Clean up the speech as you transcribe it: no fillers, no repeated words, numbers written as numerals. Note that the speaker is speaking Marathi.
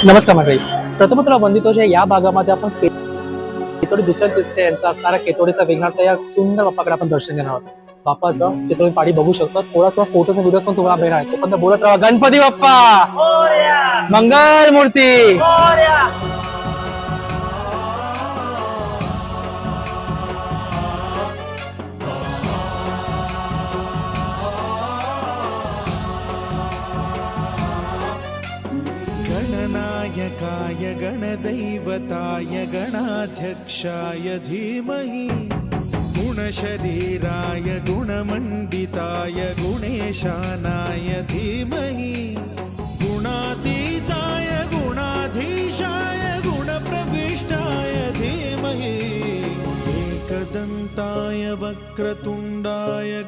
नमस्कार मंडळी. प्रथमतः वंदितोच्या या भागामध्ये आपण केतोडी दुसऱ्या दिसते यांचा असणारा केतोडीचा विघ्नार्थ या सुंदर बाप्पाकडे आपण दर्शन घेणार आहोत. बाप्पाचं ते तुम्ही पाठी बघू शकता. थोडा फोटोचा व्हिडिओ पण तुम्हाला मिळणार आहे. तो पण बोलत राहा, गणपती बाप्पा मंगल मूर्ती. गणनायकाय गणदैवताय गणाध्यक्षाय धीमहि गुणशरीराय गुणमण्डिताय गुणेशानाय धीमहि गुणातीताय गुणाधीशाय गुणप्रविष्टाय धीमहि एकदन्ताय वक्रतुण्डाय